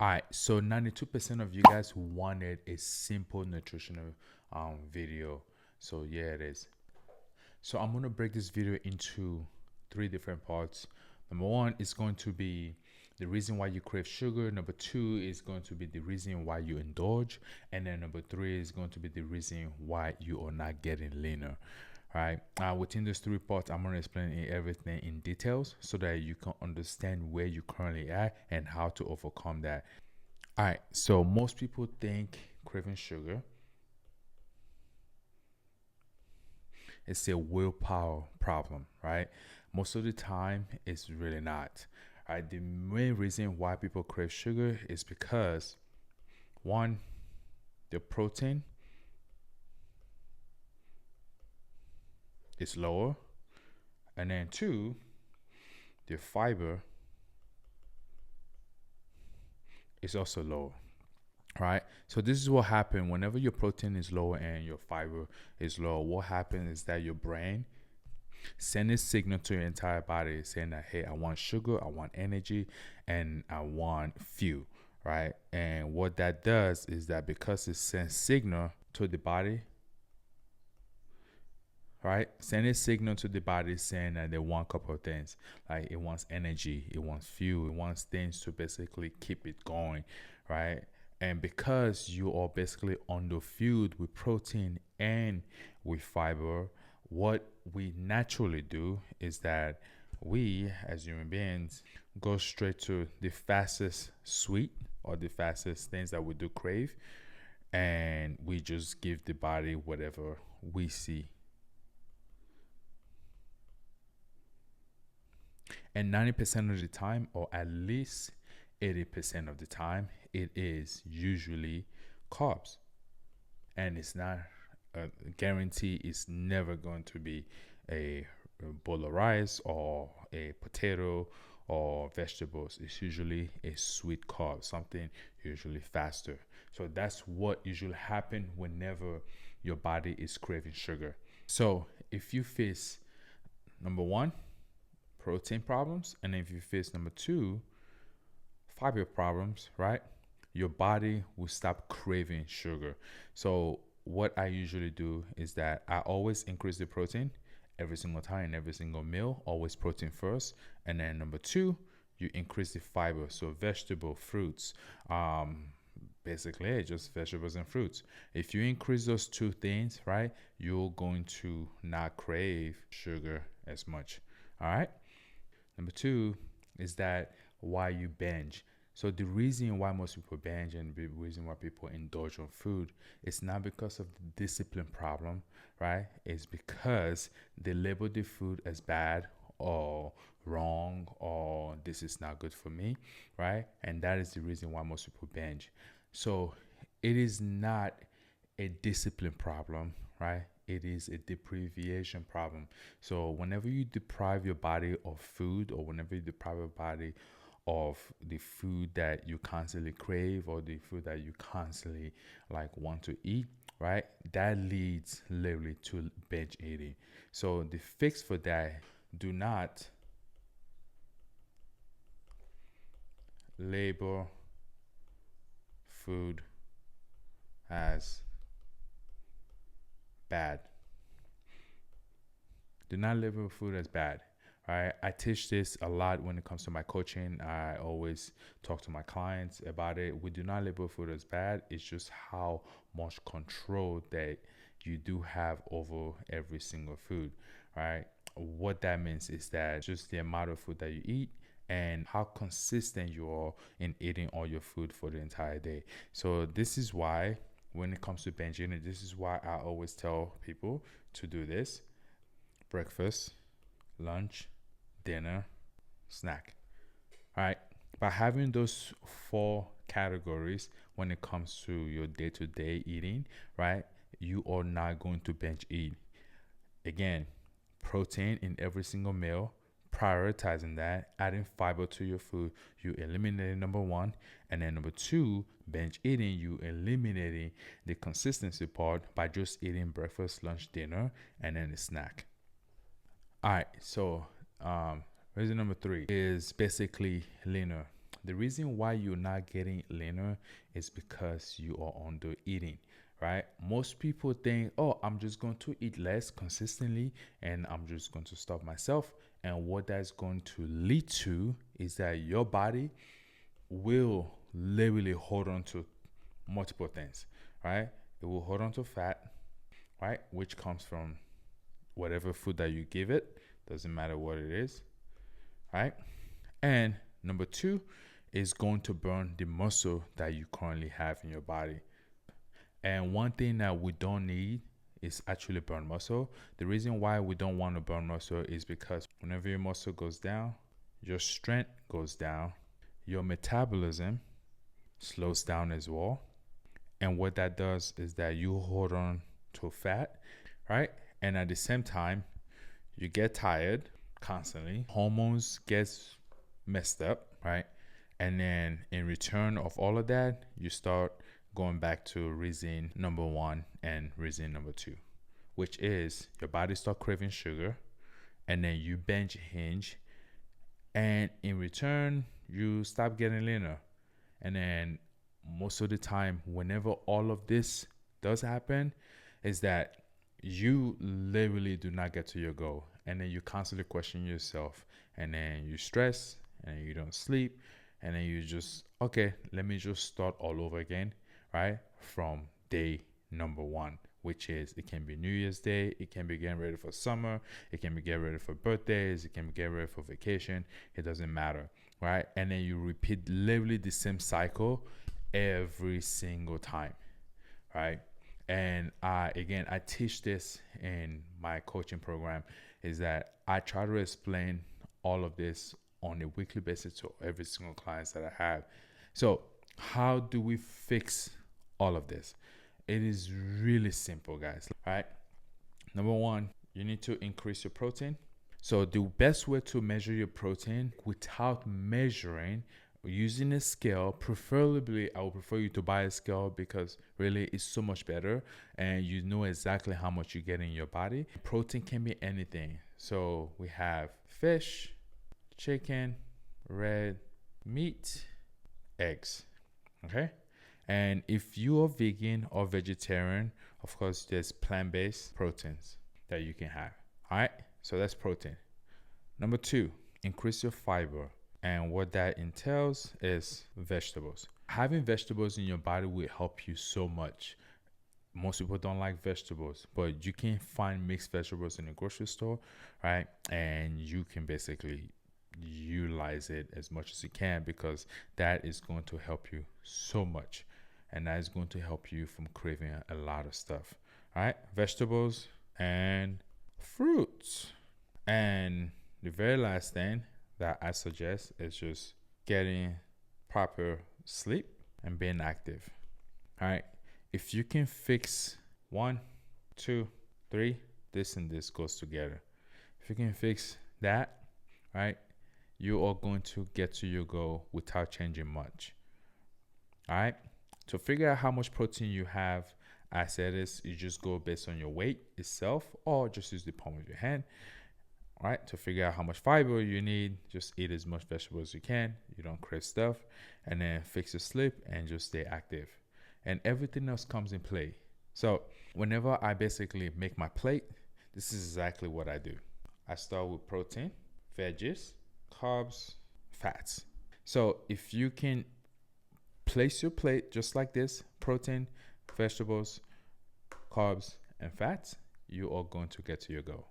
All right, so 92% of you guys wanted a simple nutritional video. So yeah, it is. So I'm gonna break this video into three different parts. Number one is going to be the reason why you crave sugar. Number two is going to be the reason why you indulge, and then number three is going to be the reason why you are not getting leaner. Right. Within those three parts, I'm going to explain everything in details so that you can understand where you currently are and how to overcome that. All right. So most people think craving sugar is a willpower problem, right? Most of the time, it's really not. Right. The main reason why people crave sugar is because one, the protein is lower, and then two, the fiber is also lower. Right. So this is what happens whenever your protein is low and your fiber is low. What happens is that your brain sends a signal to your entire body saying that, hey, I want sugar, I want energy, and I want fuel. Right. And what that does is that because it sends signal to the body, right, send a signal to the body saying that they want a couple of things. Like it wants energy, it wants fuel, it wants things to basically keep it going. Right. And because you are basically underfueled with protein and with fiber, what we naturally do is that we, as human beings, go straight to the fastest sweet or the fastest things that we do crave, and we just give the body whatever we see. And 90% of the time, or at least 80% of the time, it is usually carbs. And it's not a guarantee, it's never going to be a bowl of rice or a potato or vegetables. It's usually a sweet carb, something usually faster. So that's what usually happens whenever your body is craving sugar. So if you face number one, protein problems, and if you face number two, fiber problems, right, your body will stop craving sugar. So what I usually do is that I always increase the protein every single time, every single meal, always protein first. And then number two, you increase the fiber. So vegetable, fruits, basically just vegetables and fruits. If you increase those two things, right, you're going to not crave sugar as much. All right. Number two is that why you binge. So the reason why most people binge and the reason why people indulge on food is not because of the discipline problem, right? It's because they label the food as bad or wrong or this is not good for me, right? And that is the reason why most people binge. So it is not a discipline problem, right? It is a deprivation problem. So whenever you deprive your body of food, or whenever you deprive your body of the food that you constantly crave or the food that you constantly like want to eat, right, that leads literally to binge eating. So the fix for that, do not label food as bad. Do not label food as bad. Right? I teach this a lot when it comes to my coaching. I always talk to my clients about it. We do not label food as bad. It's just how much control that you do have over every single food, right? What that means is that just the amount of food that you eat and how consistent you are in eating all your food for the entire day. So this is why when it comes to binge eating, this is why I always tell people to do this: breakfast, lunch, dinner, snack. All right. By having those four categories when it comes to your day to day eating, right, you are not going to binge eat. Again, protein in every single meal, prioritizing that, adding fiber to your food, you eliminating number one. And then number two, binge eating, you eliminating the consistency part by just eating breakfast, lunch, dinner, and then a snack. All right, so reason number three is basically leaner. The reason why you're not getting leaner is because you are under eating, right? Most people think, oh, I'm just going to eat less consistently and I'm just going to stop myself. And what that's going to lead to is that your body will literally hold on to multiple things, right? It will hold on to fat, right? Which comes from whatever food that you give it, doesn't matter what it is, right? And number two is going to burn the muscle that you currently have in your body. And one thing that we don't need is actually burn muscle. The reason why we don't want to burn muscle is because whenever your muscle goes down, your strength goes down, your metabolism slows down as well. And what that does is that you hold on to fat, right? And at the same time, you get tired constantly. Hormones gets messed up, right? And then in return of all of that, you start going back to reason number one and reason number two, which is your body start craving sugar, and then you binge hinge, and in return, you stop getting leaner. And then most of the time, whenever all of this does happen, is that you literally do not get to your goal. And then you constantly question yourself, and then you stress, and you don't sleep, and then you just, okay, let me just start all over again, right? From day number one, which is, it can be New Year's Day, it can be getting ready for summer, it can be getting ready for birthdays, it can be getting ready for vacation, it doesn't matter, right? And then you repeat literally the same cycle every single time, right? And I teach this in my coaching program, is that I try to explain all of this on a weekly basis to every single client that I have. So how do we fix all of this? It is really simple, guys, right? Number one, you need to increase your protein. So the best way to measure your protein without measuring, using a scale, preferably I would prefer you to buy a scale, because really it's so much better and you know exactly how much you get in your body. Protein can be anything. So we have fish, chicken, red meat, eggs. Okay. And if you are vegan or vegetarian, of course, there's plant-based proteins that you can have. All right. So that's protein. Number two, increase your fiber. And what that entails is vegetables. Having vegetables in your body will help you so much. Most people don't like vegetables, but you can find mixed vegetables in the grocery store, right? And you can basically utilize it as much as you can, because that is going to help you so much. And that is going to help you from craving a lot of stuff, all right? Vegetables and fruits. And the very last thing that I suggest is just getting proper sleep and being active. All right. If you can fix 1, 2, 3, this and this goes together. If you can fix that, right, you are going to get to your goal without changing much. All right. To figure out how much protein you have, I said this, you just go based on your weight itself, or just use the palm of your hand. Right, to figure out how much fiber you need, just eat as much vegetables as you can. You don't crave stuff, and then fix your sleep and just stay active. And everything else comes in play. So whenever I basically make my plate, this is exactly what I do. I start with protein, veggies, carbs, fats. So if you can place your plate just like this, protein, vegetables, carbs, and fats, you are going to get to your goal.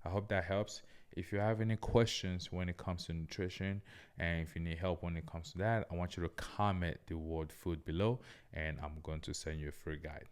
I hope that helps. If you have any questions when it comes to nutrition, and if you need help when it comes to that, I want you to comment the word food below, and I'm going to send you a free guide.